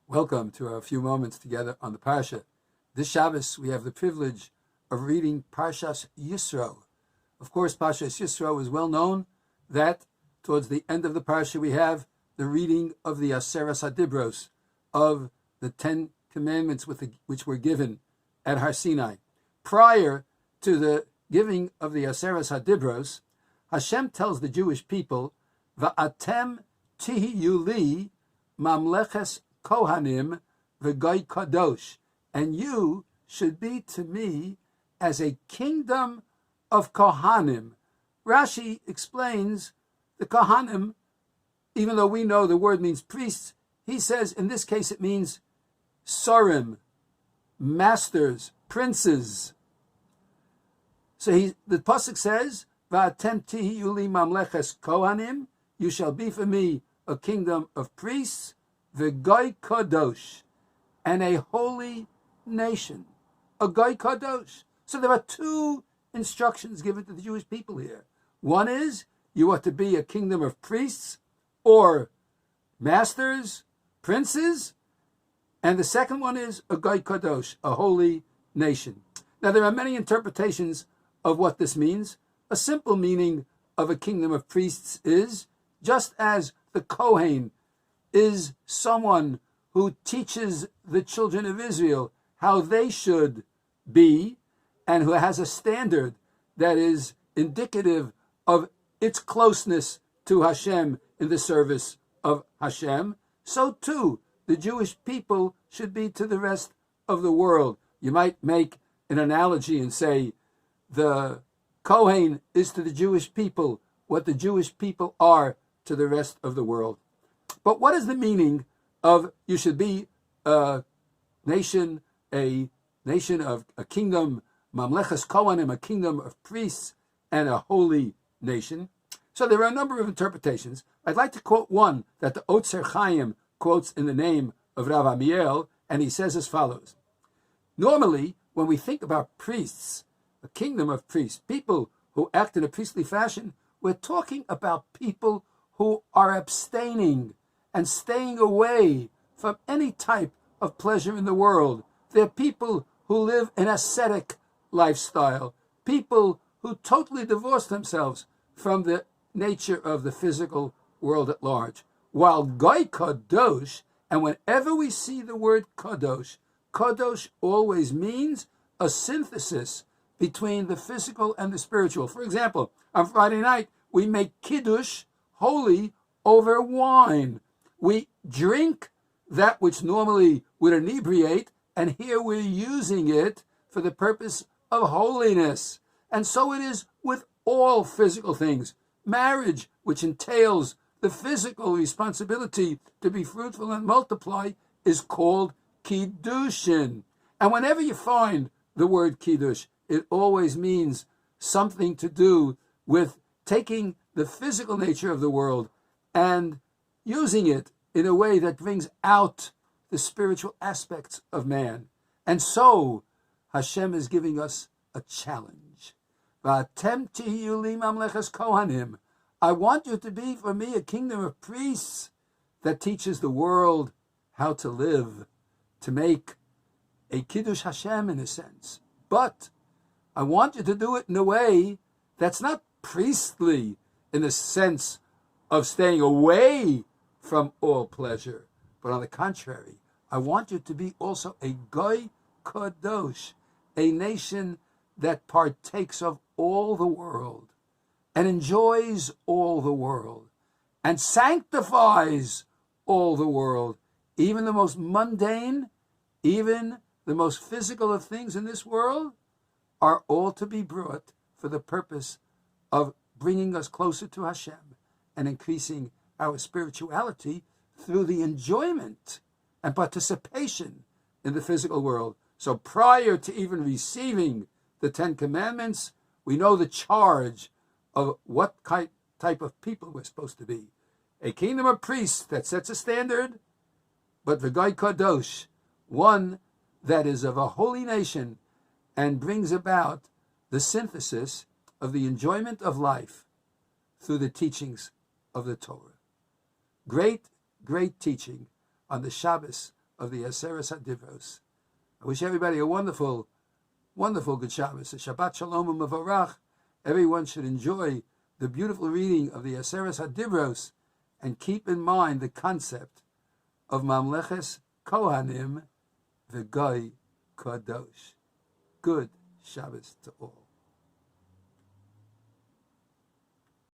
Welcome to our few moments together on the Parsha. This Shabbos, we have the privilege of reading Parshas Yisro. Of course, Parshas Yisro is well known that towards the end of the Parsha we have the reading of the Aseres HaDibros, of the 10 Commandments which were given at Har Sinai. Prior to the giving of the Aseres HaDibros, Hashem tells the Jewish people, Va'atem tihiyu li mamleches Kohanim v'goy kadosh, and you should be to me as a kingdom of Kohanim. Rashi explains the Kohanim, even though we know the word means priests, he says in this case it means Sorim, masters, princes. So the pasuk says, Va'atem tihiyu li mamleches Kohanim, you shall be for me a kingdom of priests, v'goy kadosh, and a holy nation. A goy kadosh. So there are two instructions given to the Jewish people here. One is, you are to be a kingdom of priests, or masters, princes, and the second one is a goy kadosh, a holy nation. Now there are many interpretations of what this means. A simple meaning of a kingdom of priests is, just as the Kohen is someone who teaches the children of Israel how they should be, and who has a standard that is indicative of its closeness to Hashem in the service of Hashem, so too the Jewish people should be to the rest of the world. You might make an analogy and say the Kohen is to the Jewish people what the Jewish people are to the rest of the world. But what is the meaning of you should be a nation of a kingdom, mamleches kohanim, a kingdom of priests, and a holy nation? So there are a number of interpretations. I'd like to quote one that the Otzer Chaim quotes in the name of Rav Amiel, and he says as follows. Normally, when we think about priests, a kingdom of priests, people who act in a priestly fashion, we're talking about people who are abstaining and staying away from any type of pleasure in the world. They're people who live an ascetic lifestyle, people who totally divorce themselves from the nature of the physical world at large. While Goy Kadosh, and whenever we see the word Kadosh, Kadosh always means a synthesis between the physical and the spiritual. For example, on Friday night, we make Kiddush, holy, over wine. We drink that which normally would inebriate, and here we're using it for the purpose of holiness. And so it is with all physical things. Marriage, which entails the physical responsibility to be fruitful and multiply, is called kiddushin. And whenever you find the word kiddush, it always means something to do with taking the physical nature of the world and using it in a way that brings out the spiritual aspects of man. And so Hashem is giving us a challenge. Va'atem tihiyu li mamleches kohanim. I want you to be for me a kingdom of priests that teaches the world how to live, to make a Kiddush Hashem in a sense. But I want you to do it in a way that's not priestly in the sense of staying away from all pleasure, but on the contrary, I want you to be also a Goy Kadosh, a nation that partakes of all the world and enjoys all the world and sanctifies all the world, even the most mundane, even the most physical of things in this world are all to be brought for the purpose of bringing us closer to Hashem and increasing our spirituality through the enjoyment and participation in the physical world. So prior to even receiving the 10 Commandments, we know the charge of what type of people we're supposed to be. A kingdom of priests that sets a standard, but v'goy kadosh, one that is of a holy nation and brings about the synthesis of the enjoyment of life through the teachings of the Torah. Great, great teaching on the Shabbos of the Aseres HaDivros. I wish everybody a wonderful, wonderful good Shabbos, a Shabbat Shalom u'Mevorach. Everyone should enjoy the beautiful reading of the Aseres HaDivros and keep in mind the concept of Mamleches Kohanim V'Goy Kadosh. Good Shabbos to all.